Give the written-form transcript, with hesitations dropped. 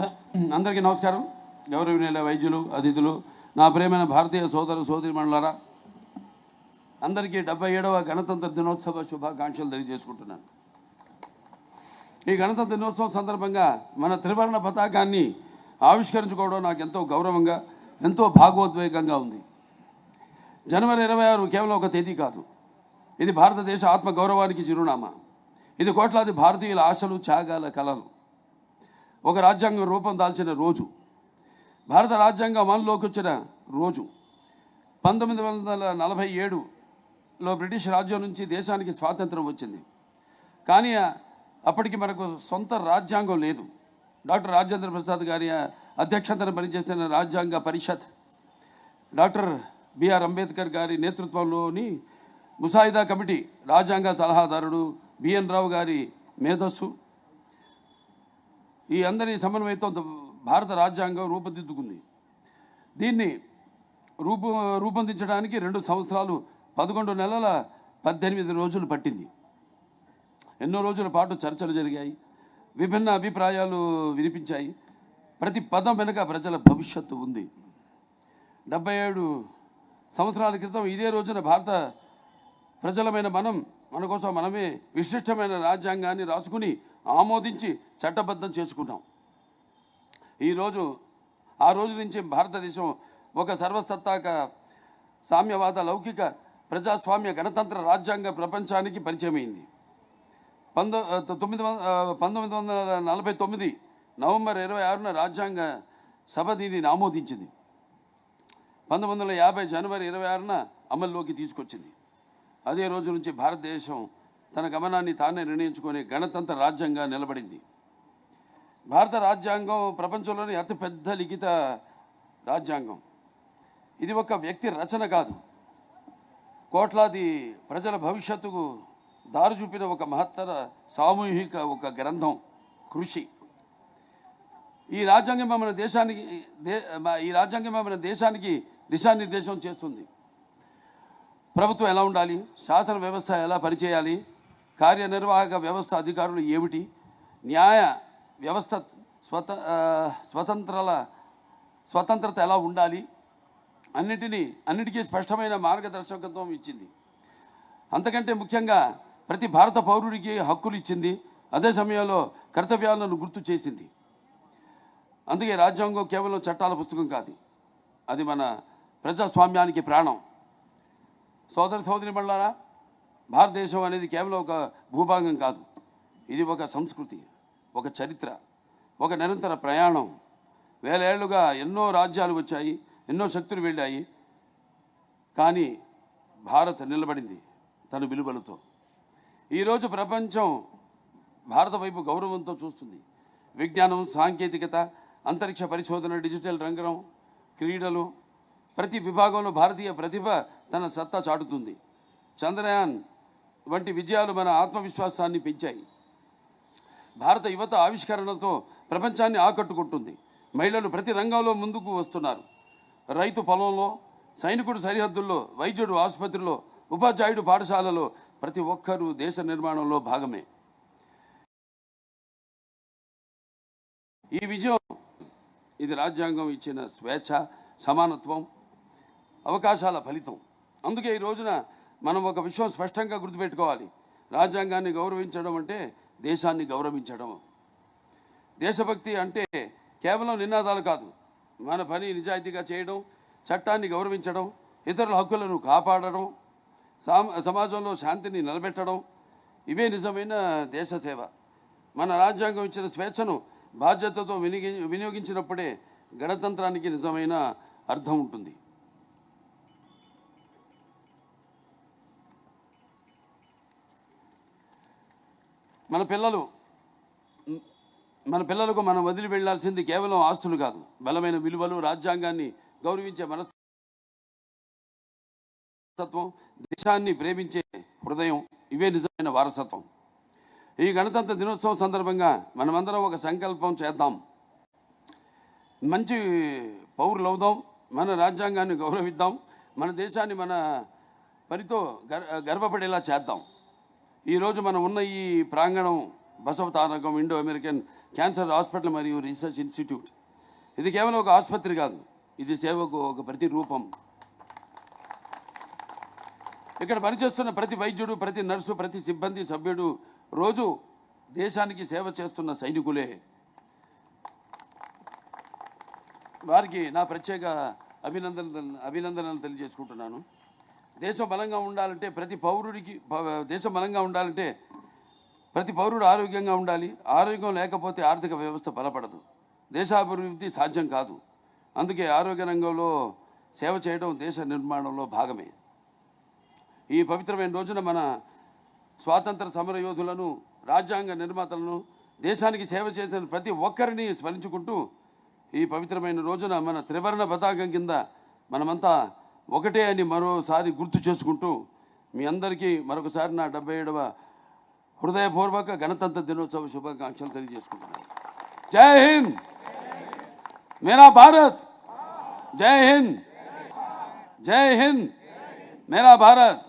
అందరికీ నమస్కారం. గౌరవనీయుల వైద్యులు, అతిథులు, నా ప్రేమైన భారతీయ సోదరు సోదరిమణులారా, అందరికీ 77వ గణతంత్ర దినోత్సవ శుభాకాంక్షలు తెలియజేసుకుంటున్నాను. ఈ గణతంత్ర దినోత్సవం సందర్భంగా మన త్రివర్ణ పతాకాన్ని ఆవిష్కరించుకోవడం నాకు ఎంతో గౌరవంగా, ఎంతో భాగోద్వేగంగా ఉంది. జనవరి 26 కేవలం ఒక తేదీ కాదు, ఇది భారతదేశ ఆత్మగౌరవానికి చిరునామా. ఇది కోట్లాది భారతీయుల ఆశలు, త్యాగాల కలలు. ఒక రాజ్యాంగం రూపం దాల్చిన రోజు, భారత రాజ్యాంగం అమలులోకి వచ్చిన రోజు. 1947లో బ్రిటిష్ రాజ్యం నుంచి దేశానికి స్వాతంత్రం వచ్చింది. కానీ అప్పటికి మనకు సొంత రాజ్యాంగం లేదు. డాక్టర్ రాజేంద్ర ప్రసాద్ గారి అధ్యక్షతన పనిచేసిన రాజ్యాంగ పరిషత్, డాక్టర్ బిఆర్ అంబేద్కర్ గారి నేతృత్వంలోని ముసాయిదా కమిటీ, రాజ్యాంగ సలహాదారుడు బిఎన్ రావు గారి మేధస్సు, ఈ అందరి సమన్వయంతో భారత రాజ్యాంగం రూపుదిద్దుకుంది. దీన్ని రూపొందించడానికి 2 సంవత్సరాలు 11 నెలల 18 రోజులు పట్టింది. ఎన్నో రోజుల పాటు చర్చలు జరిగాయి, విభిన్న అభిప్రాయాలు వినిపించాయి. ప్రతి పదం వెనుక ప్రజల భవిష్యత్తు ఉంది. 77 సంవత్సరాల క్రితం ఇదే రోజున భారత ప్రజలమైన మన కోసం మనమే విశిష్టమైన రాజ్యాంగాన్ని రాసుకుని ఆమోదించి చట్టబద్ధం చేసుకున్నాం. ఆ రోజు నుంచి భారతదేశం ఒక సర్వసత్తాక సామ్యవాద లౌకిక ప్రజాస్వామ్య గణతంత్ర రాజ్యాంగ ప్రపంచానికి పరిచయమైంది. 1949 నవంబర్ 26న రాజ్యాంగ సభ దీనిని ఆమోదించింది. 1950 జనవరి 26న అమల్లోకి తీసుకొచ్చింది. అదే రోజు నుంచి భారతదేశం తన గమనాన్ని తానే నిర్ణయించుకునే గణతంత్ర రాజ్యంగా నిలబడింది. భారత రాజ్యాంగం ప్రపంచంలోని అతిపెద్ద లిఖిత రాజ్యాంగం. ఇది ఒక వ్యక్తి రచన కాదు, కోట్లాది ప్రజల భవిష్యత్తుకు దారి చూపిన ఒక మహత్తర సామూహిక ఒక గ్రంథం, కృషి. ఈ రాజ్యాంగం మన దేశానికి దిశానిర్దేశం చేస్తుంది. ప్రభుత్వం ఎలా ఉండాలి, శాసన వ్యవస్థ ఎలా పనిచేయాలి, కార్యనిర్వాహక వ్యవస్థ అధికారులు ఏమిటి, న్యాయ వ్యవస్థ స్వతంత్రత ఎలా ఉండాలి, అన్నిటికీ స్పష్టమైన మార్గదర్శకత్వం ఇచ్చింది. అంతకంటే ముఖ్యంగా ప్రతి భారత పౌరుడికి హక్కులు ఇచ్చింది. అదే సమయంలో కర్తవ్యాలను గుర్తు చేసింది. అందుకే రాజ్యాంగం కేవలం చట్టాల పుస్తకం కాదు, అది మన ప్రజాస్వామ్యానికి ప్రాణం. సోదరిమణులారా, భారతదేశం అనేది కేవలం ఒక భూభాగం కాదు, ఇది ఒక సంస్కృతి, ఒక చరిత్ర, ఒక నిరంతర ప్రయాణం. 1000 ఏళ్లుగా ఎన్నో రాజ్యాలు వచ్చాయి, ఎన్నో శక్తులు వెళ్ళాయి, కానీ భారత్ నిలబడింది తన విలువలతో. ఈరోజు ప్రపంచం భారత వైపు గౌరవంతో చూస్తుంది. విజ్ఞానం, సాంకేతికత, అంతరిక్ష పరిశోధన, డిజిటల్ రంగం, క్రీడలు, ప్రతి విభాగంలో భారతీయ ప్రతిభ తన సత్తా చాటుతుంది. చంద్రయాన్ వంటి విజయాలు మన ఆత్మవిశ్వాసాన్ని పెంచాయి. భారత యువత ఆవిష్కరణతో ప్రపంచాన్ని ఆకట్టుకుంటుంది. మహిళలు ప్రతి రంగంలో ముందుకు వస్తున్నారు. రైతు పొలంలో, సైనికుడు సరిహద్దుల్లో, వైద్యుడు ఆసుపత్రిలో, ఉపాధ్యాయుడు పాఠశాలలో, ప్రతి ఒక్కరూ దేశ నిర్మాణంలో భాగమే. ఈ విజయం ఇది రాజ్యాంగం ఇచ్చిన స్వేచ్ఛ, సమానత్వం, అవకాశాల ఫలితం. అందుకే ఈ రోజున మనం ఒక విషయం స్పష్టంగా గుర్తుపెట్టుకోవాలి. రాజ్యాంగాన్ని గౌరవించడం అంటే దేశాన్ని గౌరవించడం. దేశభక్తి అంటే కేవలం నినాదాలు కాదు, మన పని నిజాయితీగా చేయడం, చట్టాన్ని గౌరవించడం, ఇతరుల హక్కులను కాపాడడం, సమాజంలో శాంతిని నిలబెట్టడం, ఇవే నిజమైన దేశ సేవ. మన రాజ్యాంగం ఇచ్చిన స్వేచ్ఛను బాధ్యతతో వినియోగించినప్పుడే గణతంత్రానికి నిజమైన అర్థం ఉంటుంది. మన పిల్లలకు మనం వదిలి వెళ్లాల్సింది కేవలం ఆస్తులు కాదు, బలమైన విలువలు, రాజ్యాంగాన్ని గౌరవించే మనస్తత్వం, దేశాన్ని ప్రేమించే హృదయం, ఇవే నిజమైన వారసత్వం. ఈ గణతంత్ర దినోత్సవం సందర్భంగా మనమందరం ఒక సంకల్పం చేద్దాం. మంచి పౌరులవుదాం, మన రాజ్యాంగాన్ని గౌరవిద్దాం, మన దేశాన్ని మన పనితో గర్వపడేలా చేద్దాం. ఈరోజు మనం ఉన్న ఈ ప్రాంగణం Basava Tarakam Indo American cancer hospital మరియు రీసెర్చ్ ఇన్స్టిట్యూట్. ఇది కేవలం ఒక ఆసుపత్రి కాదు, ఇది సేవకు ఒక ప్రతిరూపం. ఇక్కడ పనిచేస్తున్న ప్రతి వైద్యుడు, ప్రతి నర్సు, ప్రతి సిబ్బంది సభ్యుడు రోజు దేశానికి సేవ చేస్తున్న సైనికులే. వారికి నా ప్రత్యేక అభినందనలు తెలియజేసుకుంటున్నాను. దేశం బలంగా ఉండాలంటే ప్రతి పౌరుడు ఆరోగ్యంగా ఉండాలి. ఆరోగ్యం లేకపోతే ఆర్థిక వ్యవస్థ బలపడదు, దేశాభివృద్ధి సాధ్యం కాదు. అందుకే ఆరోగ్య రంగంలో సేవ చేయడం దేశ నిర్మాణంలో భాగమే. ఈ పవిత్రమైన రోజున మన స్వాతంత్ర సమరయోధులను, రాజ్యాంగ నిర్మాతలను, దేశానికి సేవ చేసిన ప్రతి ఒక్కరిని స్మరించుకుంటూ ఈ పవిత్రమైన రోజున మన త్రివర్ణ పతాకం కింద మనమంతా ఒకటే అని మరోసారి గుర్తు చేసుకుంటూ మీ అందరికీ మరొకసారి నా 77వ హృదయపూర్వక గణతంత్ర దినోత్సవ శుభాకాంక్షలు తెలియజేసుకుంటున్నాను. జై హింద్, మేరా భారత్. జై హింద్, జై హింద్, మేరా భారత్.